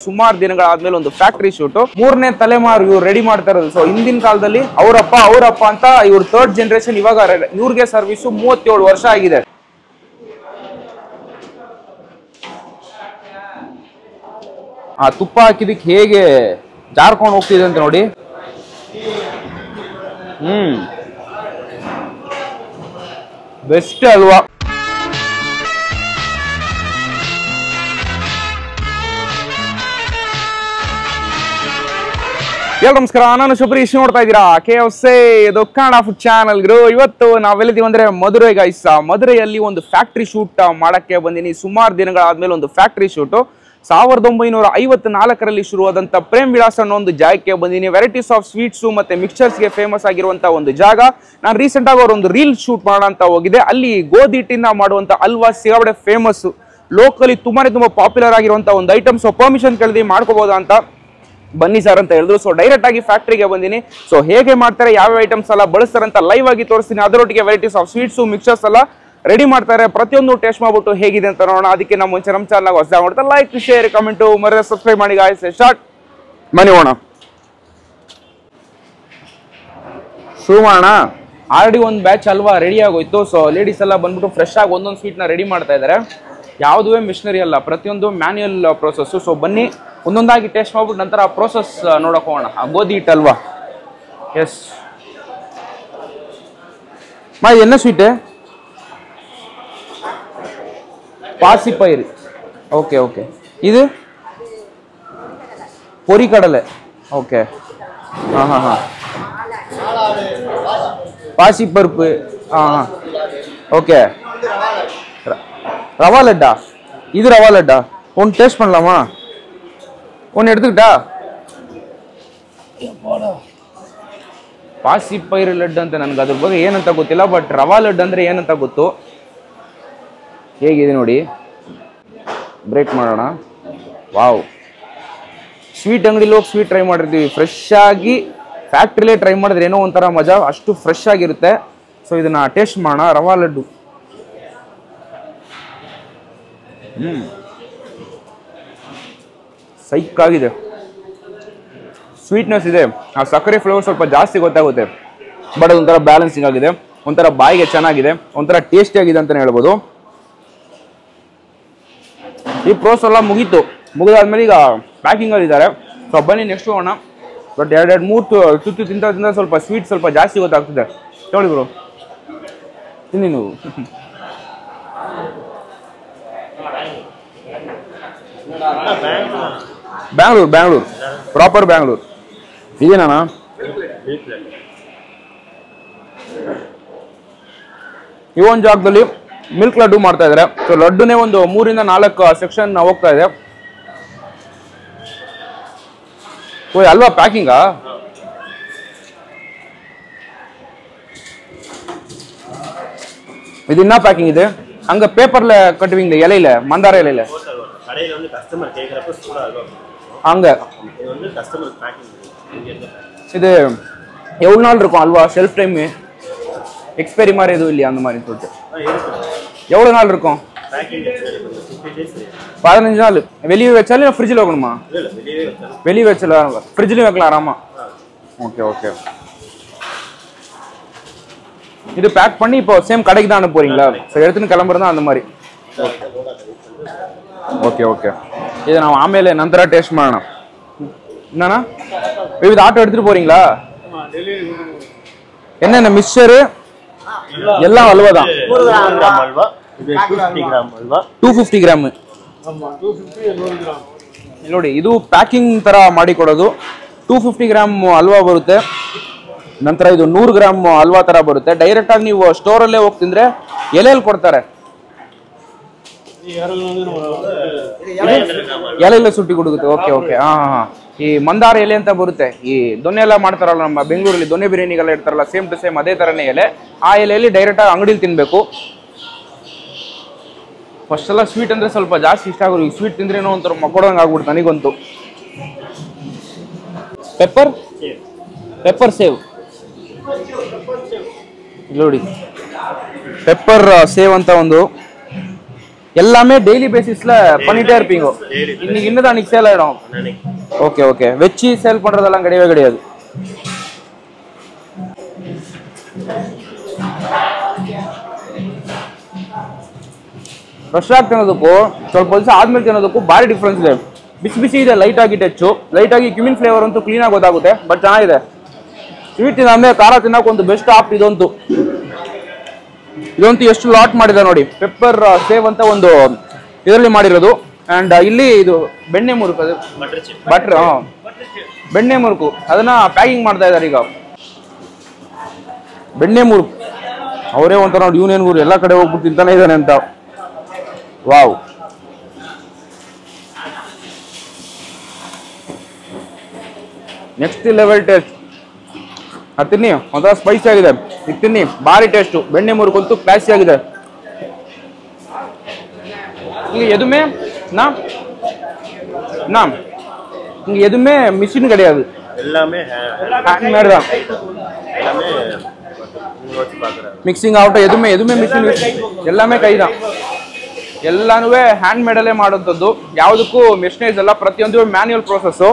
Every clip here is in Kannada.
ಸುಮಾರು ದಿನಗಳಾದ್ಮೇಲೆ ಒಂದು ಫ್ಯಾಕ್ಟರಿ ಶೂಟ್ ಮೂರನೇ ತಲೆಮಾರು ಇವ್ರು ರೆಡಿ ಮಾಡ್ತಾ ಇರೋದು. ಸೊ ಹಿಂದಿನ ಕಾಲದಲ್ಲಿ ಅವರಪ್ಪ ಅಂತ ಇವ್ರ ಥರ್ಡ್ ಜನರೇಷನ್, ಇವಾಗ ಇವ್ರಿಗೆ ಸರ್ವಿಸ್ 37 ವರ್ಷ ಆಗಿದೆ. ಆ ತುಪ್ಪ ಹಾಕಿದಕ್ಕೆ ಹೇಗೆ ಜಾರ್ಕೊಂಡು ಹೋಗ್ತಿದೆ ಅಂತ ನೋಡಿ. ಬೆಸ್ಟ್ ಅಲ್ವಾ? ನಮಸ್ಕಾರ, ನಾನು ಶುಭ್ರೀಶ್, ನೋಡ್ತಾ ಇದ್ದೀರಾ KFC ಇದು ಕನ್ನಡ ಫುಡ್ ಚಾನಲ್. ಇವತ್ತು ನಾವೆಲ್ಲಿದ್ದೀವಿ ಅಂದ್ರೆ ಮಧುರೈ ಗೈಸ್. ಮಧುರೈಯಲ್ಲಿ ಒಂದು ಫ್ಯಾಕ್ಟ್ರಿ ಶೂಟ್ ಮಾಡಕ್ಕೆ ಬಂದಿನಿ. ಸುಮಾರು ದಿನಗಳಾದ್ಮೇಲೆ ಒಂದು ಫ್ಯಾಕ್ಟ್ರಿ ಶೂಟ್ 1954ರಲ್ಲಿ ಶುರುವಾದಂತ ಪ್ರೇಮ್ ವಿಲಾಸ್ ಅನ್ನೋ ಒಂದು ಜಾಗಕ್ಕೆ ಬಂದಿನಿ. ವೆರೈಟೀಸ್ ಆಫ್ ಸ್ವೀಟ್ಸ್ ಮತ್ತೆ ಮಿಕ್ಸ್ಚರ್ಸ್ ಗೆ ಫೇಮಸ್ ಆಗಿರುವಂತ ಒಂದು ಜಾಗ. ನಾನು ರೀಸೆಂಟ್ ಆಗಿ ಒಂದು ರೀಲ್ ಶೂಟ್ ಮಾಡೋಣ ಅಂತ ಹೋಗಿದ್ದೆ. ಅಲ್ಲಿ ಗೋಧಿ ಹಿಟ್ಟಿಂದ ಮಾಡುವಂತ ಹಲ್ವಾ ಸಿಗಾಬಡೆ ಫೇಮಸ್, ಲೋಕಲಿ ತುಂಬಾ ಪಾಪ್ಯುಲರ್ ಆಗಿರುವಂತ ಒಂದು ಐಟಮ್. ಸೊ ಪರ್ಮಿಷನ್ ಕೇಳಿದ್ವಿ, ಮಾಡ್ಕೋಬಹುದಾ ಅಂತ. ಬನ್ನಿ ಸರ್ ಅಂತ ಹೇಳಿದ್ರು. ಸೊ ಡೈರೆಕ್ಟ್ ಆಗಿ ಫ್ಯಾಕ್ಟ್ರಿಗೆ ಬಂದಿನಿ. ಸೊ ಹೇಗೆ ಮಾಡ್ತಾರೆ, ಯಾವ ಐಟಮ್ಸ್ ಎಲ್ಲ ಬಳಸ್ತಾರೆ ಅಂತ ಲೈವ್ ಆಗಿ ತೋರಿಸ್ತೀನಿ. ಅದರೊಟ್ಟಿಗೆ ವೆರೈಟೀಸ್ ಆಫ್ ಸ್ವೀಟ್ಸ್ ಮಿಕ್ಸರ್ಸ್ ಎಲ್ಲ ರೆಡಿ ಮಾಡ್ತಾರೆ. ಪ್ರತಿಯೊಂದು ಟೇಸ್ಟ್ ಮಾಡ್ಬಿಟ್ಟು ಹೇಗಿದೆ ಅಂತ ನೋಡೋಣ. ಅದಕ್ಕೆ ನಮ್ಮ ಮುಂಚೆ ನಮ್ಮ ಚಾನಲ್ ಹೊಸದಾಗಿ ಮಾಡ್ತಾ ಲೈಕ್, ಶೇರ್, ಕಮೆಂಟ್ ಮರೆಯದೆ ಸಬ್ಸ್ಕ್ರೈಬ್ ಮಾಡಿ ಗಾಯ್ಸ್. ಸ್ಟಾರ್ಟ್ ಬನ್ನಿ ಹೋಣ. ಶುರು ಮಾಡೋಣ. ಆಲ್ರೆಡಿ ಒಂದು ಬ್ಯಾಚ್ ಅಲ್ವಾ ರೆಡಿ ಆಗೋಯ್ತು. ಸೊ ಲೇಡೀಸ್ ಎಲ್ಲ ಬಂದ್ಬಿಟ್ಟು ಫ್ರೆಶ್ ಆಗಿ ಒಂದೊಂದು ಸ್ವೀಟ್ ನ ರೆಡಿ ಮಾಡ್ತಾ ಇದ್ದಾರೆ. ಯಾವುದೇ ಮಿಷನರಿ ಅಲ್ಲ, ಪ್ರತಿಯೊಂದು ಮ್ಯಾನ್ಯುಯಲ್ ಪ್ರೋಸೆಸ್. ಸೊ ಬನ್ನಿ ಒಂದೊಂದಾಗಿ ಟೇಸ್ಟ್ ಮಾಡ್ಬಿಟ್ಟು ನಂತರ ಆ ಪ್ರೋಸೆಸ್ ನೋಡಕ್ ಹೋಗೋಣ. ಆ ಗೋಧಿ ಹಿಟ್ಟಲ್ವಾ? ಎಸ್ ಮಾ, ಎನ್ನ ಸ್ವೀಟ್ ಪಾಸಿ ಪೈರು. Okay okay. ಇದು ಪೊರಿ ಕಡಲೆ. ಓಕೆ. ಹಾ ಪಾಸಿ ಪರುಪು. ಹಾ ಓಕೆ. ரவா லட்டா. இது ரவா லட்டா. ஒன்று டேஸ்ட் பண்ணலாமா? ஒன்று எடுத்துக்கிட்டா? ಪಾಸಿ ಪೈರು ಲಡ್ಡು ಅಂತ ನನಗೆ ಅದ್ರ ಬಗ್ಗೆ ಏನಂತ ಗೊತ್ತಿಲ್ಲ. ಬಟ್ ರವಾ ಲಡ್ಡು ಅಂದ್ರೆ ಏನಂತ ಗೊತ್ತು. ಹೇಗಿದೆ ನೋಡಿ, ಬ್ರೇಕ್ ಮಾಡೋಣ. ವಾವ್, ಸ್ವೀಟ್ ಅಂಗಡಿಲಿ ಹೋಗಿ ಸ್ವೀಟ್ ಟ್ರೈ ಮಾಡಿರ್ತೀವಿ. ಫ್ರೆಶ್ ಆಗಿ ಫ್ಯಾಕ್ಟ್ರಿಲೇ ಟ್ರೈ ಮಾಡಿದ್ರೆ ಏನೋ ಒಂಥರ ಮಜಾ, ಅಷ್ಟು ಫ್ರೆಶ್ ಆಗಿರುತ್ತೆ. ಸೊ ಇದನ್ನ ಟೇಸ್ಟ್ ಮಾಡೋಣ. ರವಾ ಲಡ್ಡು ಸೈಕ್ ಆಗಿದೆ. ಸ್ವೀಟ್ನೆಸ್ ಇದೆ, ಆ ಸಕ್ಕರೆ ಫ್ಲೇವರ್ ಸ್ವಲ್ಪ ಜಾಸ್ತಿ ಗೊತ್ತಾಗುತ್ತೆ. ಬಟ್ ಅದೊಂಥರ ಬ್ಯಾಲೆನ್ಸಿಂಗ್ ಆಗಿದೆ, ಒಂಥರ ಬಾಯಿಗೆ ಚೆನ್ನಾಗಿದೆ, ಒಂಥರ ಟೇಸ್ಟಿ ಆಗಿದೆ ಅಂತಾನೆ ಹೇಳ್ಬೋದು. ಈ ಪ್ರೋಸೆಸ್ ಎಲ್ಲ ಮುಗಿದಾದ್ಮೇಲೆ ಈಗ ಪ್ಯಾಕಿಂಗ್ ಅಲ್ಲಿ ಇದ್ದಾರೆ. ಸೊ ಬನ್ನಿ ನೆಕ್ಸ್ಟ್ ಹೋಗೋಣ. ಬಟ್ ಎರಡು ಮೂರು ತುತ್ತು ತಿಂತ ಸ್ವಲ್ಪ ಸ್ವೀಟ್ ಸ್ವಲ್ಪ ಜಾಸ್ತಿ ಗೊತ್ತಾಗ್ತಿದೆ. ನೋಡಿ ಬ್ರೋ, ತಿನ್ನಿ ನೀವು. ಬ್ಯಾಂಗ್ಳೂರ್ ಪ್ರಾಪರ್ ಬ್ಯಾಂಗ್ಳೂರ್ ಇದೇನಾ? ಈ ಒಂದು ಜಾಗದಲ್ಲಿ ಮಿಲ್ಕ್ ಲಡ್ಡು ಮಾಡ್ತಾ ಇದಾರೆ. ಸೊ ಲಡ್ಡುನೇ ಒಂದು 3 ಇಂದ 4 ಸೆಕ್ಷನ್ ಹೋಗ್ತಾ ಇದೆ. ಓ ಅಲ್ವಾ ಪ್ಯಾಕಿಂಗಾ? ಇದಿನ್ನ ಪ್ಯಾಕಿಂಗ್ ಇದೆ. அங்க பேப்பர்ல கட்டுவீங்க, இலையில மந்தார இலையில கடையில வந்து கஸ்டமர் கேக்குறப்ப சூடா இருக்கும். அங்க இது வந்து கஸ்டமர் பேக்கிங். இது எவ்வளவு நாள் இருக்கும் அல்வா? ஷெல்ஃப் டைம் எக்ஸ்பைரி மாதிரி எதுவும் இல்லையா அந்த மாதிரி சொல்லிட்டு? எவ்வளவு நாள் இருக்கும் பேக்கிங்? 50 days. 15 நாள். வெளியே வச்சாலும் இல்ல ஃப்ரிட்ஜ்ல வைக்கணுமா? இல்ல வெளியே வச்சாலும். வெளியே வச்சலாம், ஃப்ரிட்ஜ்லயும் வைக்கலாம் ஆராமா. Okay okay. இது பேக் பண்ணி இப்போ சேம் கடைக்கு தான் அனுப்ப போறீங்களா? சரி, எடுத்துன்னு கிளம்புறதா அந்த மாதிரி. Okay okay. ಇದು ನಾವು ಆಮೇಲೆ ನಂತರ ಟೇಸ್ಟ್ ಮಾಡೋಣ. என்னன்னா ವಿವಿಧ ಆಟೋ எடுத்துட்டு போறீங்களா? என்னென்ன மிக்சர் எல்லாம் அல்வா தான். 100 கிராம் அல்வா, இது 250 கிராம் அல்வா. 250 கிராம். ஆமா 250 100 கிರಾಮ್. ನೋಡಿ, ಇದು ಪ್ಯಾಕಿಂಗ್ ತರ ಮಾಡಿ ಕೊಡೋದು. 250 ಗ್ರಾಮ್ ಅಲ್ವಾ ಬರುತ್ತೆ. ನಂತರ ಇದು 100 ಗ್ರಾಮ್ ಹಲ್ವಾ ತರ ಬರುತ್ತೆ. ಡೈರೆಕ್ಟ್ ಆಗಿ ನೀವು ಸ್ಟೋರ್ ಅಲ್ಲೇ ಹೋಗಿ ತಿಂದ್ರೆ ಎಲೆಯಲ್ಲಿ ಕೊಡ್ತಾರೆ. ಎಲೆಲ್ಲ ಸುಟ್ಟಿ ಕೊಡುತ್ತೆ. Okay okay. ಹಾ ಹಾ. ಈ ಮಂದಾರ ಎಲೆ ಅಂತ ಬರುತ್ತೆ. ಈ ದೊನ್ನೆ ಎಲ್ಲ ಮಾಡ್ತಾರಲ್ಲ ನಮ್ಮ ಬೆಂಗಳೂರಲ್ಲಿ, ದೊನ್ನೆ ಬಿರಿಯಾನಿಗೆಲ್ಲ ಇಡ್ತಾರಲ್ಲ, ಸೇಮ್ ಟು ಸೇಮ್ ಅದೇ ತರನೇ ಎಲೆ. ಆ ಎಲೆಯಲ್ಲಿ ಡೈರೆಕ್ಟ್ ಆಗಿ ಅಂಗಡಿಲಿ ತಿನ್ಬೇಕು. ಫಸ್ಟ್ ಎಲ್ಲ ಸ್ವೀಟ್ ಅಂದ್ರೆ ಸ್ವಲ್ಪ ಜಾಸ್ತಿ ಇಷ್ಟ ಆಗೋದು. ಈ ಸ್ವೀಟ್ ತಿಂದ್ರೆ ಏನೋ ಒಂಥರ ಮಕ್ಕೊಡಂಗೆ ಆಗ್ಬಿಡ್ತು ನನಗಂತೂ. ಪೆಪ್ಪರ್ ಸೇವ್ ನೋಡಿ, ಪೆಪ್ಪರ್ ಸೇವ್ ಅಂತ ಒಂದು எல்லாமே டெய்லி பேசிஸ்ல பண்ணிட்டே இருப்பீங்க. இன்னைக்கு இன்னும் அன்னைக்கு சேல் ஆயிடும். Okay okay. வெச்சி சேல் பண்றதெல்லாம் கிடையவே கிடையாது. ಫ್ರೆಶ್ ಆಗಿ ತಿನ್ನೋದಕ್ಕೂ ಸ್ವಲ್ಪ ದಿವಸ ಆದ್ಮೇಲೆ ತಿನ್ನೋದಕ್ಕೂ ಭಾರಿ ಡಿಫ್ರೆನ್ಸ್ ಇದೆ. ಬಿಸಿ ಬಿಸಿ ಇದೆ, ಲೈಟ್ ಆಗಿ ಟಚ್ಚು, ಲೈಟ್ ಆಗಿ ಕ್ಯೂಮಿನ್ ಫ್ಲೇವರ್ ಅಂತೂ ಕ್ಲೀನ್ ಆಗಿ ಗೊತ್ತಾಗುತ್ತೆ. ಬಟ್ ಚೆನ್ನಾಗಿದೆ. ಸ್ವೀಟ್ ತಿನ್ನಂದ್ರೆ ಖಾರ ತಿನ್ನೋಕೆ ಒಂದು ಬೆಸ್ಟ್ ಆಪ್ ಇದಂತೂ. ಎಷ್ಟು ಲಾಟ್ ಮಾಡಿದೆ ನೋಡಿ. ಪೆಪ್ಪರ್ ಸೇವ್ ಅಂತ ಒಂದು ಇದರಲ್ಲಿ ಮಾಡಿರೋದು. ಅಂಡ್ ಇಲ್ಲಿ ಇದು ಬೆಣ್ಣೆ ಮುರುಕು, ಅದು ಬಟ್ರ್ ಬೆಣ್ಣೆ ಮುರುಕು, ಅದನ್ನ ಪ್ಯಾಕಿಂಗ್ ಮಾಡ್ತಾ ಇದ್ದಾರೆ ಈಗ. ಬೆಣ್ಣೆ ಮುರುಕು ಅವರೇ ಒಂಥರ ನೋಡಿ, ಯೂನಿಯನ್ ಊರು ಎಲ್ಲ ಕಡೆ ಹೋಗ್ಬಿಟ್ಟು ತಿಂತಾನೆ ಇದ್ದಾನೆ ಅಂತ. ವಾವ್. Next level taste. ಅದು ತಿನ್ನಿ, ಒಂಥರ ಸ್ಪೈಸಿ ಆಗಿದೆ. ಇದು ತಿನ್ನಿ, ಭಾರಿ ಟೇಸ್ಟು. ಬೆಣ್ಣೆ ಮುರುಕಂತೂ ಕ್ಲಾಸಿ ಆಗಿದೆ. இங்க எதுவுமே இங்க எதுவுமே மிஷின் கிடையாது, எல்லாமே ஹேண்ட்மேட் தான். எல்லாமே ಮಿಕ್ಸಿಂಗ್ ಔಟ್ ಎದುಮೆ ಮಿಷಿನ್, ಎಲ್ಲಾமே ಕೈ தான். ಎಲ್ಲಾನು ಹ್ಯಾಂಡ್ ಮೇಡ್ ಅಲ್ಲೇ ಮಾಡುವಂಥದ್ದು. ಯಾವುದಕ್ಕೂ ಮೆಷಿನೈಸ್ ಅಲ್ಲ, ಪ್ರತಿಯೊಂದು ಮ್ಯಾನ್ಯುಯಲ್ ಪ್ರೋಸೆಸ್.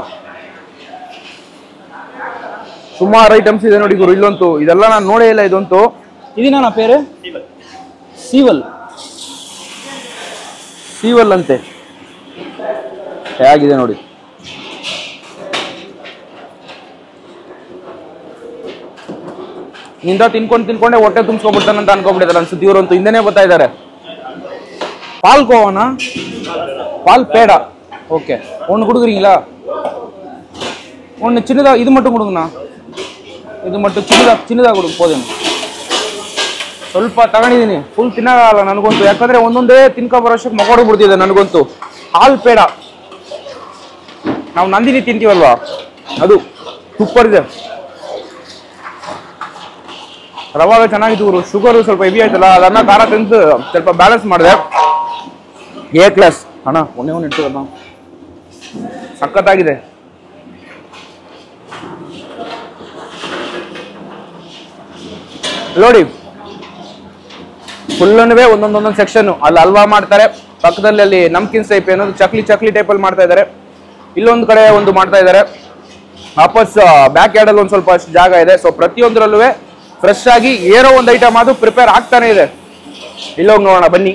ಸುಮಾರು ಐಟಮ್ಸ್ ಇದೆ ನೋಡಿ ಗುರು ಇಲ್ಲಂತೂ. ಇದೆಲ್ಲ ನಾನು ನೋಡೇ ಇಲ್ಲ ಇದಂತೂ. ಇದೀನ ನಾ ಪೇರು ಸೀವಲ್ ಸೀವಲ್ ಅಂತೆ. ಹೇಗಿದೆ ನೋಡಿ. ಇಂದ ತಿನ್ಕೊಂಡೆ ಹೊಟ್ಟೆ ತುಂಬಿಸ್ಕೊಂಡ್ಬಿಡ್ತಾನೆ ಅಂತ ಅನ್ಕೊಂಡ್ಬಿಟ್ಟಿದ್ದಾರೆ ಅನ್ಸುತ್ತೆ ಇವರಂತೂ. ಹಿಂದೆನೆ ಬರ್ತಾ ಇದ್ದಾರೆ. பால்கோவானா? பால் பேடா. ஓகே, ஒன்று கொடுக்குறீங்களா? ஒன்று சின்னதாக, இது மட்டும் கொடுங்கண்ணா. ಇದು ಮಟ್ಟು ಚಿನ್ನದಾಗ ಕೊಡು ಪೋದೇನು. ಸ್ವಲ್ಪ ತಗೊಂಡಿದ್ದೀನಿ, ಫುಲ್ ತಿನ್ನೋಲ್ಲ ನನಗಂತೂ. ಯಾಕಂದ್ರೆ ಒಂದೊಂದೇ ತಿನ್ಕೊ ಬರೋಷ್ಟಕ್ಕೆ ಮಗೋಡು ಬಿಡ್ತಿದೆ ನನಗಂತೂ. ಹಾಲ್ ಪೇಡ ನಾವು ನಂದಿನಿ ತಿಂತೀವಲ್ವಾ, ಅದು ಸೂಪರ್ ಇದೆ. ರವಾಗ ಚೆನ್ನಾಗಿತ್ತು ಗುರು. ಶುಗರು ಸ್ವಲ್ಪ ಹೆವಿ ಆಯ್ತಲ್ಲ, ಅದನ್ನ ಖಾರ ತಿಂದು ಸ್ವಲ್ಪ ಬ್ಯಾಲೆನ್ಸ್ ಮಾಡಿದೆ. ಎ ಕ್ಲಾಸ್ ಅಣ್ಣ, ಒಂದೇ ಇಟ್ಟು ಸಖತ್ತಾಗಿದೆ. ನೋಡಿ ಫುಲ್ಲನ್ವೇ ಒಂದೊಂದೊಂದೊಂದು ಸೆಕ್ಷನ್. ಅಲ್ಲಿ ಹಲ್ವಾ ಮಾಡ್ತಾರೆ, ಪಕ್ಕದಲ್ಲಿ ಅಲ್ಲಿ ನಮ್ಕಿನ್ಸ್ ಟೈಪ್ ಏನೋ ಚಕ್ಲಿ ಟೈಪ್ ಅಲ್ಲಿ ಮಾಡ್ತಾ ಇದ್ದಾರೆ. ಇಲ್ಲೊಂದು ಕಡೆ ಒಂದು ಮಾಡ್ತಾ ಇದ್ದಾರೆ. ವಾಪಸ್ ಬ್ಯಾಕ್ ಯಾರ್ಡ್ ಅಲ್ಲಿ ಒಂದು ಸ್ವಲ್ಪ ಅಷ್ಟು ಜಾಗ ಇದೆ. ಸೊ ಪ್ರತಿಯೊಂದರಲ್ಲೂ ಫ್ರೆಶ್ ಆಗಿ ಏನೋ ಒಂದು ಐಟಮ್ ಅದು ಪ್ರಿಪೇರ್ ಆಗ್ತಾನೆ ಇದೆ. ಇಲ್ಲೋಗಿ ನೋಡೋಣ ಬನ್ನಿ.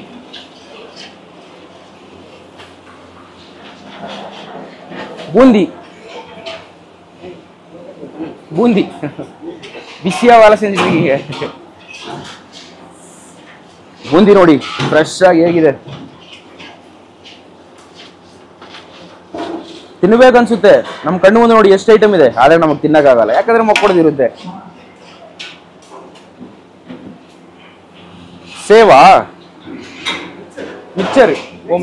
ಬೂಂದಿ ಬಿಸಿಯಾವಾಲ ಸೆಂಜಿಗೆ ಬೂಂದಿ ನೋಡಿ ಫ್ರೆಶ್ ಆಗಿ ಹೇಗಿದೆ. ತಿನ್ಬೇಕನ್ಸುತ್ತೆ. ನಮ್ ಕಣ್ಣು ಮುಂದೆ ನೋಡಿ ಎಷ್ಟು ಐಟಮ್ ಇದೆ, ಆದ್ರೆ ನಮಗ್ ತಿನ್ನಕ್ಕಾಗಲ್ಲ, ಯಾಕಂದ್ರೆ ಮಕ್ಕೊಡೋದಿರುತ್ತೆ. ಸೇವಾ ಮಿಕ್ಸರ್,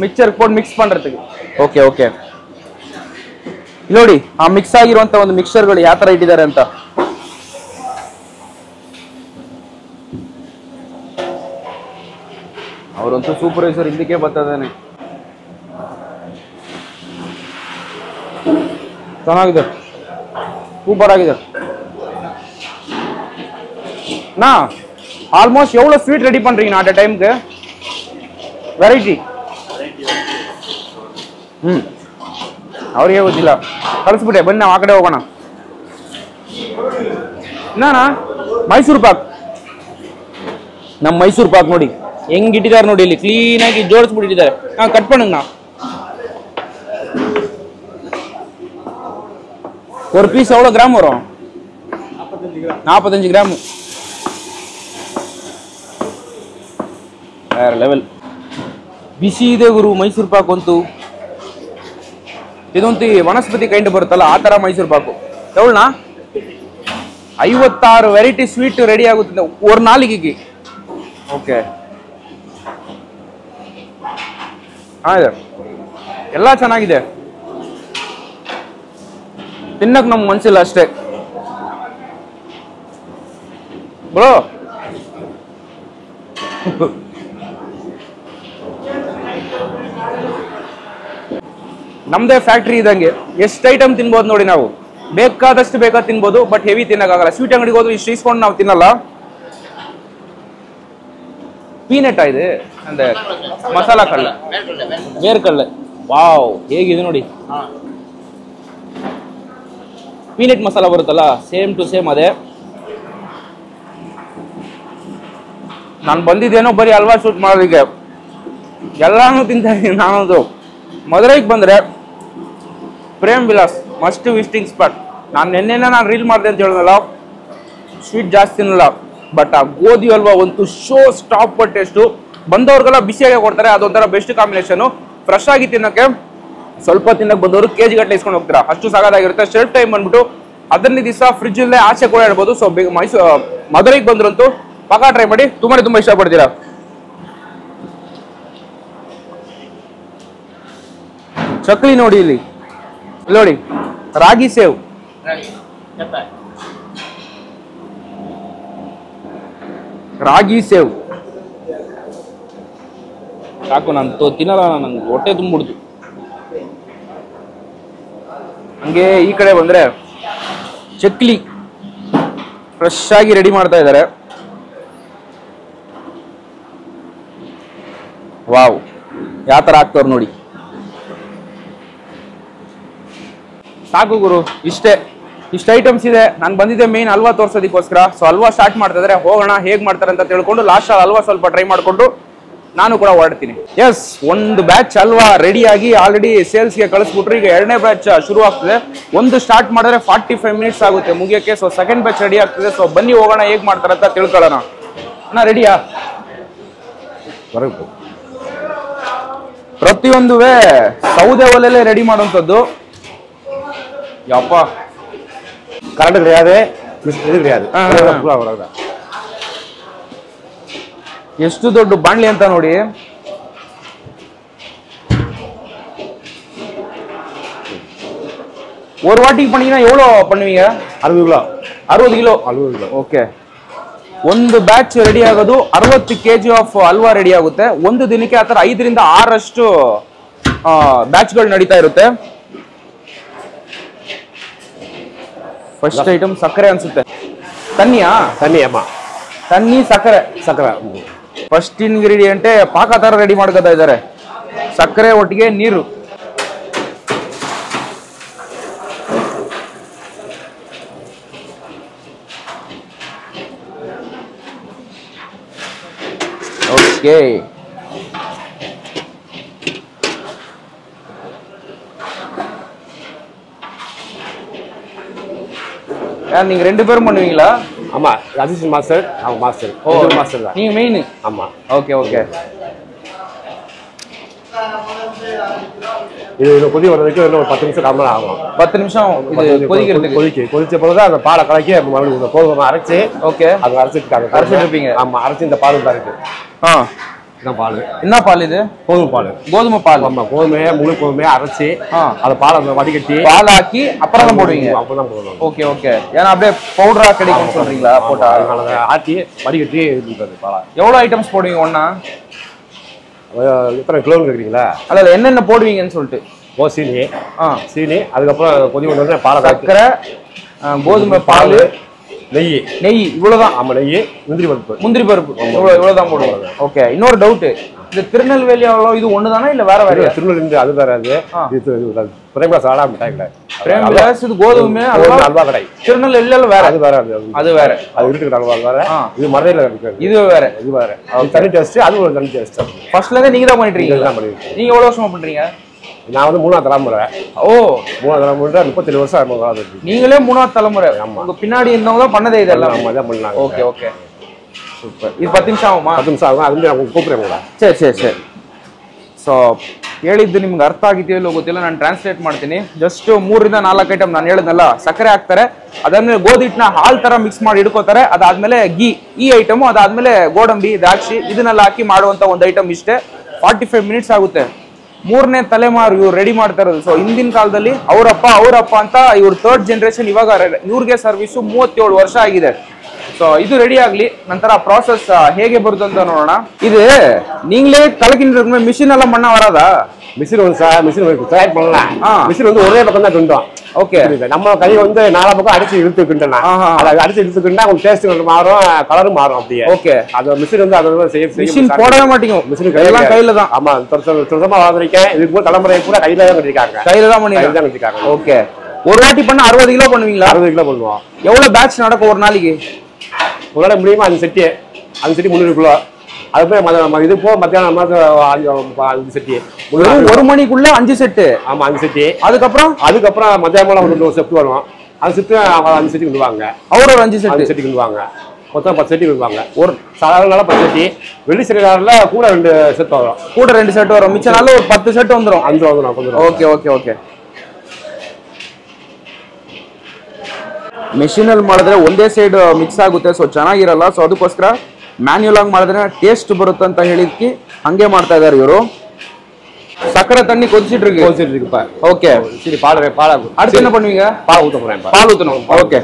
ಮಿಕ್ಸರ್ ಕೊಟ್ಟು ಮಿಕ್ಸ್ ಪண்றதுக்கு. ಓಕೆ ಓಕೆ, ನೋಡಿ ಆ ಮಿಕ್ಸ್ ಆಗಿರುವಂತ ಒಂದು ಮಿಕ್ಸರ್ಗಳು ಯಾವ ತರ ಇಟ್ಟಿದ್ದಾರೆ ಅಂತ. ಅವರಂತೂ ಸೂಪರ್ವೈಸರ್ ಇದಕ್ಕೆ ಬರ್ತದಾನೆ. ಚೆನ್ನಾಗಿದೆ, சூப்பர் ஆகுது. நா ஆல்மோஸ்ட் எவ்வளவு ஸ்வீட் ரெடி பண்றீங்க அட் a டைம்க்கு? வெரைட்டி ಅವರಿಗೆ ಗೊತ್ತಿಲ್ಲ, ಕಳಿಸ್ಬಿಟ್ಟೆ. ಬನ್ನಿ ನಾವು ಆ ಕಡೆ ಹೋಗೋಣ. ನಾನಾ ಮೈಸೂರು ಪಾಕ್, ನಮ್ಮ ಮೈಸೂರು ಪಾಕ್ ನೋಡಿ ಹೆಂಗಿಟ್ಟಿದ್ದಾರೆ ನೋಡಿ. ಇಲ್ಲಿ ಕ್ಲೀನ್ ಆಗಿ ಜೋಡಿಸ್ಬಿಟ್ಟಿದ್ದಾರೆ. ಕಟ್ பண்ணுங்கண்ணா. ஒரு பீஸ் எவ்வளோ கிராம் வரும்? 45 கிராம். வேற ಲೆವೆಲ್. ಬಿಸಿ ಇದೆ ಗುರು ಮೈಸೂರು ಪಾಕ್ ಅಂತೂ. ಇದೊಂದು ವನಸ್ಪತಿ ಕೈಂಡ್ ಬರುತ್ತಲ್ಲ ಆ ತರ ಮೈಸೂರು ಪಾಕು. ಎವಳನಾ 56 ವೆರೈಟಿ ಸ್ವೀಟ್ ರೆಡಿ ಆಗುತ್ತೆ ஒரு நாளைக்கு. ಓಕೆ, ಎಲ್ಲ ಚೆನ್ನಾಗಿದೆ. ತಿನ್ನಕ್ ನಮ್ಗೆ ಮನ್ಸಿಲ್ಲ ಅಷ್ಟೇ ಬ್ರೋ. ನಮ್ದೇ ಫ್ಯಾಕ್ಟ್ರಿ ಇದಂಗೆ ಎಷ್ಟು ಐಟಮ್ ತಿನ್ಬೋದು ನೋಡಿ. ನಾವು ಬೇಕಾದಷ್ಟು ಬೇಕಾದ ತಿನ್ಬೋದು, ಬಟ್ ಹೆವಿ ತಿನ್ನಕ್ಕಾಗಲ್ಲ. ಸ್ವೀಟ್ ಅಂಗಡಿಗೆ ಹೋದ್ರೆ ಇಷ್ಟು ಇಸ್ಕೊಂಡು ನಾವು ತಿನ್ನಲ್ಲ. ಪೀನಟ್ ಇದೆ ಅಂದ್ರೆ ಮಸಾಲಾ ಕಳ್ಳ ಬೇರ್ಕಳ್ಳ ವಾವ್ ಹೇಗಿದೆ ನೋಡಿ ಪೀನಟ್ ಮಸಾಲ ಬರುತ್ತಲ್ಲ ಸೇಮ್ ಟು ಸೇಮ್ ಅದೇ ನಾನು ಬಂದಿದ್ದೇನೋ ಬರೀ ಹಲ್ವಾ ಶೂಟ್ ಮಾಡೋದಕ್ಕೆ ಎಲ್ಲಾನು ತಿಂತಾ ಇದ್ದೀನಿ ನಾನದು ಮದುರೈಗೆ ಬಂದ್ರೆ Prem Vilas must visiting spot ನಾನು ನಿನ್ನೆನೇ ನಾನು ರೀಲ್ ಮಾಡಿದೆ ಅಂತ ಹೇಳಿದ್ನಲ್ಲ ಸ್ವೀಟ್ ಜಾಸ್ತಿ ತಿನ್ನಲ್ಲ ಬಟ್ ಆ ಗೋಧಿ ಹಲ್ವಾ ಒಂದು ಶೋ ಸ್ಟಾಪ್ ಟೇಸ್ಟು ಬಂದವ್ರಿಗೆಲ್ಲ ಬಿಸಿಯಾಗಿ ಕೊಡ್ತಾರೆ ಅದೊಂಥರ ಬೆಸ್ಟ್ ಕಾಂಬಿನೇಷನ್ ಫ್ರೆಶ್ ಆಗಿ ತಿನ್ನೋಕ್ಕೆ ಸ್ವಲ್ಪ ತಿನ್ನಕ್ಕೆ ಬಂದವರು ಕೆಜಿ ಗಟ್ಟಲೆ ಇಸ್ಕೊಂಡು ಹೋಗ್ತೀರಾ ಅಷ್ಟು ಸಾಕಾಗಿರುತ್ತೆ ಶೆಲ್ಫ್ ಟೈಮ್ ಬಂದ್ಬಿಟ್ಟು 15 ದಿವಸ ಫ್ರಿಜ್ ಇಲ್ಲೇ ಆಚೆ ಕೂಡ ಇಡ್ಬೋದು ಸೊ ಮದುರೈಗೆ ಬಂದ್ರಂತೂ ಪಕ್ಕಾ ಟ್ರೈ ಮಾಡಿ ತುಂಬಾ ಇಷ್ಟಪಡ್ತೀರಾ ಚಕ್ಲಿ ನೋಡಿ ಇಲ್ಲಿ ನೋಡಿ ರಾಗಿ ಸೇವ್ ರಾಗಿ ಸೇವ್ ಸಾಕು ನಾನು ತಿನ್ನಲ್ಲ ನಂಗೆ ಹೊಟ್ಟೆ ತುಂಬಿಡ್ತು ಹಂಗೆ ಈ ಕಡೆ ಬಂದ್ರೆ ಚಕ್ಲಿ ಫ್ರೆಶ್ ಆಗಿ ರೆಡಿ ಮಾಡ್ತಾ ಇದ್ದಾರೆ ವಾವ್ ಯಾವ ತರ ಆಗ್ತವ್ರು ನೋಡಿ ಸಾಕು ಗುರು ಇಷ್ಟ ಐಟಮ್ಸ್ ಇದೆ ನಾನು ಬಂದಿದ್ದೆ ಮೇನ್ ಹಲ್ವಾ ತೋರ್ಸೋದಕ್ಕೋಸ್ಕರ ಸೊ ಹಲ್ವಾ ಸ್ಟಾರ್ಟ್ ಮಾಡ್ತಾ ಇದ್ರೆ ಹೋಗೋಣ ಹೇಗ್ ಮಾಡ್ತಾರೆ ಅಂತ ತಿಳ್ಕೊಂಡು ಲಾಸ್ಟ್ ಹಲ್ವಾ ಸ್ವಲ್ಪ ಟ್ರೈ ಮಾಡ್ಕೊಂಡು ನಾನು ಕೂಡ ಹೊರಡ್ತೀನಿ ಎಸ್ ಒಂದು ಬ್ಯಾಚ್ ಹಲ್ವಾ ರೆಡಿಯಾಗಿ ಆಲ್ರೆಡಿ ಸೇಲ್ಸ್ಗೆ ಕಳಿಸ್ಬಿಟ್ರು ಈಗ ಎರಡನೇ ಬ್ಯಾಚ್ ಶುರು ಆಗ್ತದೆ ಒಂದು ಸ್ಟಾರ್ಟ್ ಮಾಡಿದ್ರೆ 45 ಮಿನಿಟ್ಸ್ ಆಗುತ್ತೆ ಮುಗಿಯೋಕ್ಕೆ ಸೊ ಸೆಕೆಂಡ್ ಬ್ಯಾಚ್ ರೆಡಿ ಆಗ್ತದೆ ಸೊ ಬನ್ನಿ ಹೋಗೋಣ ಹೇಗ್ ಮಾಡ್ತಾರೆ ಅಂತ ತಿಳ್ಕೊಳ್ಳೋಣ ಅಣ್ಣ ರೆಡಿಯಾ ಪ್ರತಿಯೊಂದುವೇ ಸೌದೆ ಒಲೆಯಲ್ಲೇ ರೆಡಿ ಮಾಡುವಂಥದ್ದು ಯಪ್ಪ கரண்ட் கிடையாது இது கிடையாது ಎಷ್ಟು ದೊಡ್ಡ ಬಾಣ್ಲಿ ಅಂತ ನೋಡಿ ஒரு வாட்டிக்கு பண்ணீங்கன்னா எவ்வளோ பண்ணுவீங்க 60 கிலோ ಓಕೆ ಒಂದು ಬ್ಯಾಚ್ ರೆಡಿ ಆಗೋದು 60 kg ಆಫ್ ಹಲ್ವಾ ರೆಡಿ ಆಗುತ್ತೆ ಒಂದು ದಿನಕ್ಕೆ ಆ ಥರ 5 ರಿಂದ 6 ಅಷ್ಟು ಬ್ಯಾಚ್ಗಳು ನಡೀತಾ ಇರುತ್ತೆ ಫಸ್ಟ್ ಐಟಮ್ ಸಕ್ಕರೆ ಅನ್ಸುತ್ತೆ ತನ್ನಿ ಅಮ್ಮ ತನ್ನಿ ಸಕ್ಕರೆ ಫಸ್ಟ್ ಇಂಗ್ರೀಡಿಯಂಟೇ ಪಾಕ ತರ ರೆಡಿ ಮಾಡ್ಕೊತಾ ಇದ್ದಾರೆ ಸಕ್ಕರೆ ಒಟ್ಟಿಗೆ ನೀರು ಓಕೆ நீங்க ரெண்டு பேரும் பண்ணுவீங்களா ஆமா ராஜேஷ் மாஸ்டர் அவன் மாஸ்டர் மாஸ்டர் தான் நீங்க மெயின் ஆமா ஓகே இது கொதி வரதுக்கு இன்னும் ஒரு 10 நிமிஷம் காமரா ஆகும் 10 நிமிஷம் இது கொதிச்ச பிறகு அந்த பாலை கலக்கி மறுபடியும் இந்த கோதுமை அரைச்சு ஓகே அது அரைச்சிருப்பீங்க ஆமா அரைச்சு இந்த பால் தான் இருக்கு இதான் பால் என்ன பால் இது கோதுமை பால் ஆமா கோதுமையை முழு கோதுமையை அரைச்சி அந்த பாலை வடிகட்டி பால் ஆக்கி அப்புறம் தான் போடுவீங்க அப்பதான் போடுவோம் ஓகே ஏன்னா அப்படியே பவுடரா கிடைக்கும் சொல்றீங்களா போட்டா ஆட்டி வடிகட்டி பாலா எவ்வளவு ஐட்டம்ஸ் போடுவீங்க ஒண்ணா எத்தனை கிலோன்னு கேக்குறீங்களா அதில் என்னென்ன போடுவீங்கன்னு சொல்லிட்டு சீனி அதுக்கப்புறம் கொதி கொண்டு பாலை சக்கரை கோதுமை பால் நெய் இவ்வளவுதான் ஆமா நெய் முந்திரி பருப்பு இவ்வளவுதான் போடுவோம் ஓகே இன்னொரு டவுட் இந்த திருநெல்வேலி இது ஒண்ணுதானா இல்ல வேற திருநெல்வேலி அது வேற அது பிரேம்விலாஸ் ஆடா மிட்டாய் கடை பிரேம்விலாஸ் இது கோதுமை அல்வா கடை திருநெல்வேலியில வேற அது வேற அது இருக்கிற அல்வா வேற இது மதுரையில இருக்கு இது வேற தனி டேஸ்ட் அது ஒரு தனி டேஸ்ட் ஃபர்ஸ்ட்ல இருந்து நீங்க தான் பண்ணிட்டு இருக்கீங்க நீங்க எவ்வளவு வருஷமா பண்றீங்க நான் வந்து 3ஆவது தலைமுறை மூணாவது தலைமுறை 37 வருஷம் ஆகுது நீங்களே 3ஆவது தலைமுறை உங்க பின்னாடி இருந்தவங்க தான் பண்ணதே இதெல்லாம் நம்ம தான் பண்ணாங்க ஓகே ಸೂಪರ್ ಇದು 10 ನಿಮಿಷ ಆಗುಮಾ 10 ನಿಮಿಷ ಆಗುವ ಅದನ್ನ ನಾನು ಕೂಪ್ರೇಮಲ್ಲ ಸರಿ ಸೊ ಹೇಳಿದ್ದು ನಿಮ್ಗೆ ಅರ್ಥ ಆಗಿದೆಯೋ ಇಲ್ಲೋ ಗೊತ್ತಿಲ್ಲ ನಾನು ಟ್ರಾನ್ಸ್ಲೇಟ್ ಮಾಡ್ತೀನಿ ಜಸ್ಟ್ 3 ರಿಂದ 4 ಐಟಮ್ ನಾನು ಹೇಳಿದ್ನಲ್ಲ ಸಕ್ಕರೆ ಹಾಕ್ತಾರೆ ಅದಾದ್ಮೇಲೆ ಗೋಧಿ ಹಿಟ್ಟನ್ನ ಹಾಲ್ ತರ ಮಿಕ್ಸ್ ಮಾಡಿ ಇಡ್ಕೋತಾರೆ ಅದಾದ್ಮೇಲೆ ಗೀ ಈ ಐಟಮ್ ಅದಾದ್ಮೇಲೆ ಗೋಡಂಬಿ ದ್ರಾಕ್ಷಿ ಇದನ್ನೆಲ್ಲ ಹಾಕಿ ಮಾಡುವಂತ ಒಂದು ಐಟಮ್ ಇಷ್ಟೇ 45 ಮಿನಿಟ್ಸ್ ಆಗುತ್ತೆ ಮೂರನೇ ತಲೆಮಾರು ಇವ್ರು ರೆಡಿ ಮಾಡ್ತಾ ಇರೋದು ಸೊ ಹಿಂದಿನ ಕಾಲದಲ್ಲಿ ಅವರಪ್ಪ ಅಂತ ಇವ್ರ 3rd ಜನರೇಷನ್ ಇವಾಗ ಇವ್ರಿಗೆ ಸರ್ವಿಸು 37 ವರ್ಷ ಆಗಿದೆ ಸೊ ಇದು ರೆಡಿ ಆಗ್ಲಿ ನಂತರ ப்ராசஸ் ಹೇಗೆ ಬರುತ್ತೆ ಅಂತ ನೋಡೋಣ இது நீங்களே கலக்கின்ற மிஷின் எல்லாம் பண்ண வராதா மிஷின் வந்து சார் மிஷின் தயார் பண்ணலாம் மிஷின் வந்து ஒரே பக்கம் தான் துண்டோம் ஓகே. நம்ம கை வந்து நாலா பக்கம் அடிச்சு இழுத்துக்கிட்டா அதை அடிச்சு இழுத்துக்கிட்டா உங்களுக்கு டேஸ்ட் மாறும், கலரும் மாறும் அப்படியே. ஓகே. அது மிஷின் வந்து அதை மிஷின் போடவே மாட்டீங்க, மிஷின் கையில தான். ஆமா, சுத்தமா வாங்கிருக்கேன். இதுக்கு போய் தலைமுறை கூட கையில தான் பண்ணிருக்காங்க, கையில தான் பண்ணிருக்காங்க. ஓகே. ஒரு வாட்டி பண்ண 60 கிலோ பண்ணுவீங்களா? 60 கிலோ பண்ணுவோம். எவ்வளவு பேட்ச் நடக்கும் ஒரு நாளைக்கு? ஒரு நாளைக்கு முடியுமா 5 செட்டி, 5 செட்டி 300 கிலோ. அது போய் இது போக மத்தியானம் 5 செட்டி. ஒரு மணிக்குள்ள 5 செட்டு. ஆமா 5 செட்டி. அதுக்கப்புறம் மத்தியானம் ஒரு செட்டு வரும். அந்த செட்டு 5 செட்டி விடுவாங்க. அவரோட 5 செட்டி விடுவாங்க. மொத்தம் 10 செட்டி விடுவாங்க. ஒரு சாதாரண நாள் 10 செட்டி, வெள்ளி சனி நாள்ல கூட 2 செட் வரும். கூட 2 செட் வரும். மிச்ச நாள்ல ஒரு 10 செட் வந்துரும். Okay okay okay. ಮೆಷಿನ್ ಅಲ್ಲಿ ಮಾಡಿದ್ರೆ ಒಂದೇ ಸೈಡ್ ಮಿಕ್ಸ್ ಆಗುತ್ತೆ, ಸೊ ಚೆನ್ನಾಗಿರಲ್ಲ. ಸೊ ಅದಕ್ಕೋಸ್ಕರ ಮ್ಯಾನ್ಯುಯಲ್ ಆಗಿ ಮಾಡಿದ್ರೆ ಟೇಸ್ಟ್ ಬರುತ್ತೆ ಅಂತ ಹೇಳಿಕ್ಕೆ ಹಂಗೆ ಮಾಡ್ತಾ ಇದ್ದಾರೆ ಇವರು. சக்கரை தண்ணி கொதிச்சிட்டு ஓகே. சரி, பால் அடுத்து என்ன பண்ணுவீங்க? பால் ஊத்த போறேன். பால் ஊத்தணும். ஓகே,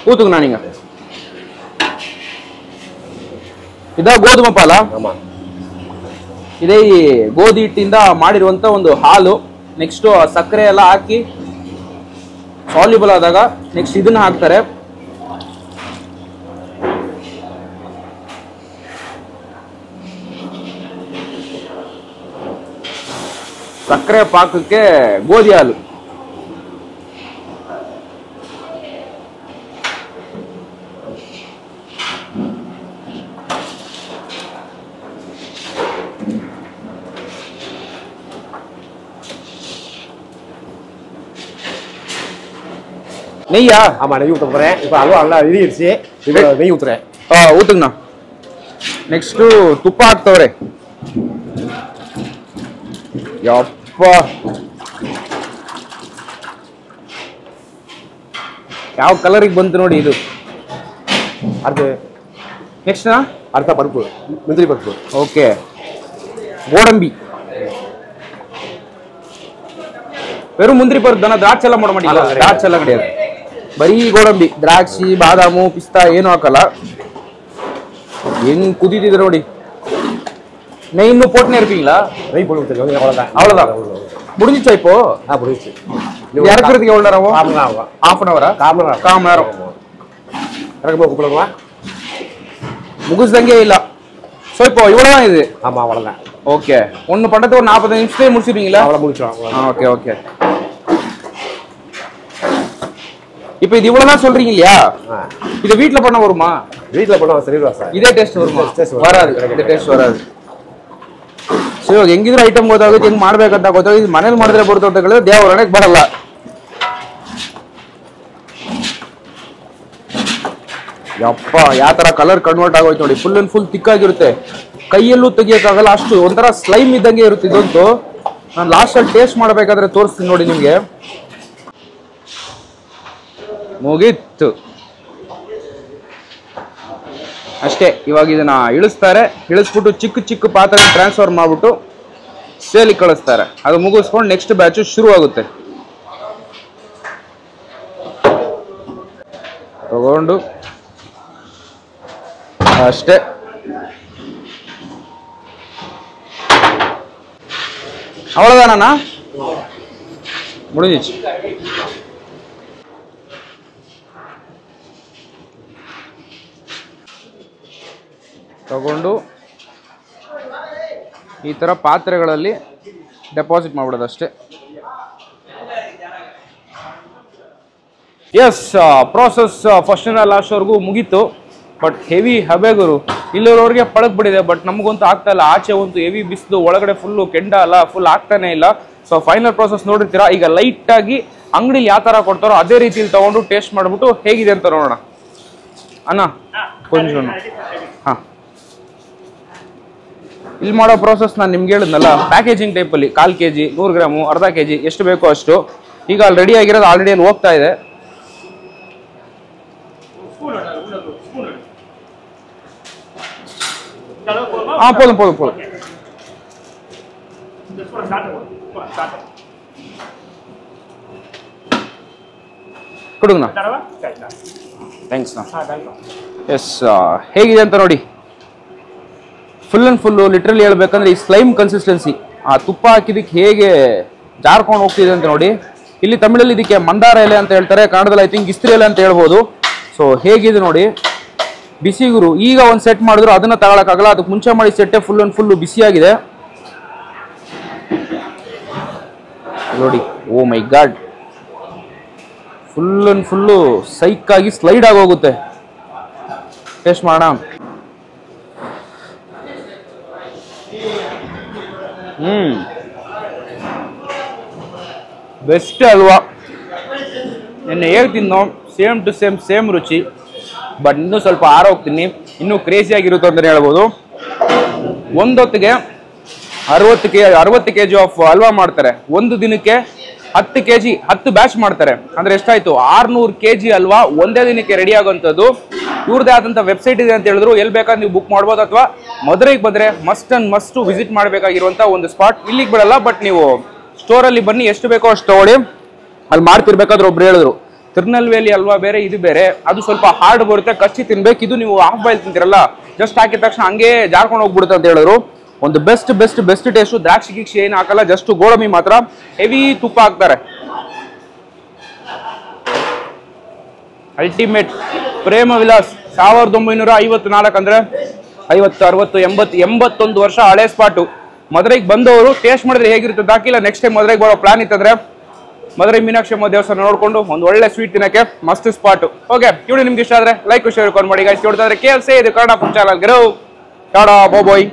ஊத்துங்கண்ணா நீங்க. ಇದಾ ಗೋಧುಮ ಪಾಲ? ಆಮಾ. ಇದೇ ಗೋಧಿ ಹಿಟ್ಟಿಂದ ಮಾಡಿರುವಂತ ಒಂದು ಹಾಲು. ನೆಕ್ಸ್ಟ್ ಸಕ್ಕರೆ ಎಲ್ಲ ಹಾಕಿ ಸಾಲ್ಯುಬಲ್ ಆದಾಗ ನೆಕ್ಸ್ಟ್ ಇದನ್ನ ಹಾಕ್ತಾರೆ. ಸಕ್ಕರೆ ಪಾಕಕ್ಕೆ ಗೋಧಿ ಹಾಲು. நெய்யா? ஆமா, நெய் ஊத்த போறேன். இப்போ அதுவும் நல்லா இடிச்சு இப்போ நெய் ஊத்துறேன். ஊத்துங்கண்ணா. ನೆಕ್ಸ್ಟ್ ತುಪ್ಪ ಹಾಕ್ತವ್ರೆ. ಯಪ್ಪ, ಯಾವ ಕಲರಿಗೆ ಬಂತು ನೋಡಿ ಇದು. அடுத்து ನೆಕ್ಸ್ಟ್ அடுத்த பருப்பு, முந்திரி பருப்பு. ஓகே, ಗೋಡಂಬಿ. வெறும் முந்திரி பருப்பு தானே? திராட்சை எல்லாம் போட மாட்டீங்களா? திராட்சை எல்லாம் கிடையாது, ಬರೀ ಗೋಡಂಬಿ. ದ್ರಾಕ್ಷಿ, ಬಾದಾಮು, ಪಿಸ್ತಾ ಏನು ಹಾಕಲ್ಲ. ಹೆಂಗ್ ಕುದೀತಿದ್ರೆ ನೋಡಿ. நெய் இன்னும் போட்டுனே இருப்பீங்களா? நெய் போட்டு கொடுத்துருக்காங்க, அவ்வளோதான். அவ்வளோதான் முடிஞ்சிச்சா இப்போ? முடிஞ்சிச்சு. இறக்குறதுக்கு எவ்வளோ நேரம் ஆகும்? Half an Howrah? கால் நேரம். இறக்கும்போது கூப்பிடுங்களா? முகுசங்கே இல்லை. ஸோ இப்போ இவ்வளோதான் இது? ஆமாம், அவ்வளோதான். ஓகே, ஒன்று பண்ணுறது ஒரு 45 நிமிஷத்துலேயே முடிச்சிருவீங்களா? அவ்வளோ முடிச்சிடும். Okay okay. இப்போ இது இவ்வளவுதான் சொல்றீங்க இல்லையா? இத வீட்ல பண்ண வருமா? வீட்ல பண்ணா சரியா சார். இதே டேஸ்ட் வருமா? வராது, இந்த டேஸ்ட் வராது. ಸೋ ಹೆಂಗಿದ್ರು ಐಟಮ್ ಗೊತ್ತಾಗುತ್ತೆ, ಹೆಂಗ್ ಮಾಡ್ಬೇಕಂತ ಗೊತ್ತಾಗುತ್ತೆ. ಮನೇಲಿ ಮಾಡಿದ್ರೆ ಬರುತ್ತೆ ಅಂತ ಹೇಳಿದ್ರೆ ದೇವರಣೆಗೆ ಬರಲ್ಲ. ಯಪ್ಪ, ಯಾವ ತರ ಕಲರ್ ಕನ್ವರ್ಟ್ ಆಗೋಯ್ತು ನೋಡಿ. ಫುಲ್ ಅಂಡ್ ಫುಲ್ ತಿಕ್ ಆಗಿರುತ್ತೆ, ಕೈಯಲ್ಲೂ ತೆಗಿಯಕ್ಕಾಗಲ್ಲ, ಅಷ್ಟು ಒಂಥರ ಸ್ಲೈಮ್ ಇದ್ದಂಗೆ ಇರುತ್ತೆ ಇದಂತೂ. ನಾನು ಲಾಸ್ಟ್ ಅಲ್ಲಿ ಟೇಸ್ಟ್ ಮಾಡಬೇಕಾದ್ರೆ ತೋರಿಸ್ತೀನಿ ನೋಡಿ ನಿಮ್ಗೆ. ಮುಗೀತು ಅಷ್ಟೇ. ಇವಾಗ ಇದನ್ನ ಇಳಿಸ್ತಾರೆ, ಇಳಿಸ್ಬಿಟ್ಟು ಚಿಕ್ಕ ಚಿಕ್ಕ ಪಾತ್ರೆ ಟ್ರಾನ್ಸ್ಫರ್ ಮಾಡ್ಬಿಟ್ಟು ಸೇಲಿಗೆ ಕಳಿಸ್ತಾರೆ. ಅದು ಮುಗಿಸ್ಕೊಂಡು ನೆಕ್ಸ್ಟ್ ಬ್ಯಾಚ್ ಶುರು ಆಗುತ್ತೆ. ತಗೊಂಡು ಅಷ್ಟೇ. அவ்வளவுதானா? முடிஞ்சிச்சு. ತಗೊಂಡು ಈ ತರ ಪಾತ್ರೆಗಳಲ್ಲಿ ಡೆಪಾಸಿಟ್ ಮಾಡ್ಬಿಡೋದು ಅಷ್ಟೇ. ಎಸ್, ಪ್ರಾಸೆಸ್ ಫಸ್ಟ್ ಇಂದ ಲಾಸ್ಟ್ ವರೆಗೂ ಮುಗೀತು. ಬಟ್ ಹೆವಿ ಹಬೆಗುರು ಇಲ್ಲಿರೋರಿಗೆ ಪಳಕ್ ಬಿಡಿದೆ. ಬಟ್ ನಮಗಂತೂ ಆಗ್ತಾ ಇಲ್ಲ. ಆಚೆ ಒಂದು ಹೆವಿ ಬಿಸಿಲು, ಒಳಗಡೆ ಫುಲ್ಲು ಕೆಂಡ ಅಲ್ಲ, ಫುಲ್ ಆಗ್ತಾನೆ ಇಲ್ಲ. ಸೊ ಫೈನಲ್ ಪ್ರಾಸೆಸ್ ನೋಡಿರ್ತೀರಾ. ಈಗ ಲೈಟ್ ಆಗಿ ಅಂಗಡಿಲಿ ಯಾವ ತರ ಕೊಡ್ತಾರೋ ಅದೇ ರೀತಿಲಿ ತಗೊಂಡು ಟೇಸ್ಟ್ ಮಾಡ್ಬಿಟ್ಟು ಹೇಗಿದೆ ಅಂತ ನೋಡೋಣ. ಅಣ್ಣ ಕೊಂಚ ಹಾ, ಇಲ್ಲಿ ಮಾಡೋ ಪ್ರೋಸೆಸ್ ನಾನು ನಿಮ್ಗೆ ಹೇಳಿದ್ನಲ್ಲ, ಪ್ಯಾಕೇಜಿಂಗ್ ಟೈಪಲ್ಲಿ 1/4 kg, 100 ಗ್ರಾಮು, ಅರ್ಧ kg, ಎಷ್ಟು ಬೇಕೋ ಅಷ್ಟು. ಈಗ ಅಲ್ಲಿ ರೆಡಿ ಆಗಿರೋದು ಆಲ್ರೆಡಿ ಅಲ್ಲಿ ಹೋಗ್ತಾ ಇದೆ. ಹಾ, போதும் போதும் போதும். ಕೊಡುಗಣ್ಣ. ಥ್ಯಾಂಕ್ಸ್. ಎಸ್, ಹೇಗಿದೆ ಅಂತ ನೋಡಿ. ಫುಲ್ ಅಂಡ್ ಫುಲ್ಲು ಲಿಟ್ರಲಿ ಹೇಳ್ಬೇಕಂದ್ರೆ ಈ ಸ್ಲೈಮ್ ಕನ್ಸಿಸ್ಟೆನ್ಸಿ, ಆ ತುಪ್ಪ ಹಾಕಿದಕ್ಕೆ ಹೇಗೆ ಜಾರ್ಕೊಂಡು ಹೋಗ್ತಿದೆ ಅಂತ ನೋಡಿ. ಇಲ್ಲಿ ತಮಿಳಲ್ಲಿ ಇದಕ್ಕೆ ಮಂದಾರ ಎಲೆ ಅಂತ ಹೇಳ್ತಾರೆ, ಕನ್ನಡದಲ್ಲಿ ಐ ಥಿಂಕ್ ಇಸ್ತ್ರಿ ಎಲೆ ಅಂತ ಹೇಳ್ಬೋದು. ಸೊ ಹೇಗಿದೆ ನೋಡಿ ಬಿಸಿಗುರು. ಈಗ ಒಂದು ಸೆಟ್ ಮಾಡಿದ್ರು ಅದನ್ನ ತಗೊಳಕ್ಕಾಗಲ್ಲ, ಅದಕ್ಕೆ ಮುಂಚೆ ಮಾಡಿ ಸೆಟ್ಟೆ ಫುಲ್ ಅಂಡ್ ಫುಲ್ಲು ಬಿಸಿಯಾಗಿದೆ ನೋಡಿ. ಓ ಮೈ ಗಾಡ್, ಫುಲ್ ಅಂಡ್ ಫುಲ್ಲು ಸೈಕ್ ಆಗಿ ಸ್ಲೈಡ್ ಆಗಿ ಹೋಗುತ್ತೆ. ಟೇಸ್ಟ್ ಮಾಡೋಣ. ಬೆಸ್ಟ್ ಅಲ್ವಾ. ನಿನ್ನೆ ಹೇಗೆ ತಿನ್ನೋ ಸೇಮ್ ಟು ಸೇಮ್ ರುಚಿ, ಬಟ್ ಇನ್ನೂ ಸ್ವಲ್ಪ ಆರ ಹೋಗ್ತೀನಿ, ಇನ್ನೂ ಕ್ರೇಜಿ ಆಗಿರುತ್ತೆ ಅಂತಲೇ ಹೇಳ್ಬೋದು. ಒಂದೊತ್ತಿಗೆ 60 kg ಆಫ್ ಹಲ್ವಾ ಮಾಡ್ತಾರೆ. ಒಂದು ದಿನಕ್ಕೆ 10 kg 10 ಬ್ಯಾಚ್ ಮಾಡ್ತಾರೆ. ಅಂದ್ರೆ ಎಷ್ಟಾಯ್ತು 600 kg ಹಲ್ವಾ ಒಂದೇ ದಿನಕ್ಕೆ ರೆಡಿ ಆಗುವಂಥದ್ದು. ಇವ್ರದೇ ಆದಂಥ ವೆಬ್ಸೈಟ್ ಇದೆ ಅಂತ ಹೇಳಿದ್ರು, ಎಲ್ಲಿ ಬೇಕಾದ್ರೆ ನೀವು ಬುಕ್ ಮಾಡ್ಬೋದು. ಅಥವಾ ಮದುರೈಗೆ ಬಂದರೆ ಮಸ್ಟ್ ವಿಸಿಟ್ ಮಾಡಬೇಕಾಗಿರುವಂಥ ಒಂದು ಸ್ಪಾಟ್. ಇಲ್ಲಿಗೆ ಬಿಡಲ್ಲ, ಬಟ್ ನೀವು ಸ್ಟೋರಲ್ಲಿ ಬನ್ನಿ, ಎಷ್ಟು ಬೇಕೋ ಅಷ್ಟು ತಗೊಳ್ಳಿ. ಅಲ್ಲಿ ಮಾಡ್ತಿರ್ಬೇಕಾದ್ರೆ ಒಬ್ರು ಹೇಳಿದ್ರು ತಿರುನಲ್ವೇಲಿ ಹಲ್ವಾ ಬೇರೆ ಇದು ಬೇರೆ, ಅದು ಸ್ವಲ್ಪ ಹಾರ್ಡ್ ಬರುತ್ತೆ, ಕಚ್ಚಿ ತಿನ್ಬೇಕು. ಇದು ನೀವು ಹಾಫ್ ಬಾಯ್ಲ್ ತಿಂತಿರಲ್ಲ, ಜಸ್ಟ್ ಹಾಕಿದ ತಕ್ಷಣ ಹಂಗೆ ಜಾರ್ಕೊಂಡು ಹೋಗ್ಬಿಡುತ್ತೆ ಅಂತ ಹೇಳಿದ್ರು. ಒಂದು ಬೆಸ್ಟ್ ಟೇಸ್ಟು. ದ್ರಾಕ್ಷಿ ಗಿಕ್ಷಿ ಏನು ಹಾಕಲ್ಲ, ಜಸ್ಟ್ ಗೋಡಂಬಿ ಮಾತ್ರ, ಹೆವಿ ತುಪ್ಪ ಹಾಕ್ತಾರೆ. ಅಲ್ಟಿಮೇಟ್ ಪ್ರೇಮ ವಿಲಾಸ್ 1954 ಅಂದ್ರೆ 50, 60, 81 ವರ್ಷ ಹಳೆ ಸ್ಪಾಟು. ಮದುರೈಗೆ ಬಂದವರು ಟೇಸ್ಟ್ ಮಾಡಿದ್ರೆ ಹೇಗಿರುತ್ತೆ ಹಾಕಿಲ್ಲ. ನೆಕ್ಸ್ಟ್ ಟೈಮ್ ಮದುರೈಗೆ ಬರೋ ಪ್ಲಾನ್ ಇತ್ತಂದ್ರೆ ಮದುರೈ ಮೀನಾಕ್ಷಿ ಅಮ್ಮ ದೇವಸ್ಥಾನ ನೋಡ್ಕೊಂಡು ಒಂದು ಒಳ್ಳೆ ಸ್ವೀಟ್ ತಿನ್ನಕ್ಕೆ ಮಸ್ತ್ ಸ್ಪಾಟು. ಓಕೆ, ವಿಡಿಯೋ ನಿಮ್ಗೆ ಇಷ್ಟ ಆದ್ರೆ ಲೈಕ್ ಶೇರ್ ಮಾಡಿ ಗೈಸ್. ನೋಡ್ತಾ ಇದ್ರೆ KFC ಇದು ಕನ್ನಡ ಫುಡ್ ಚಾನಲ್. ಟಾಡಾ ಬಾಯ್.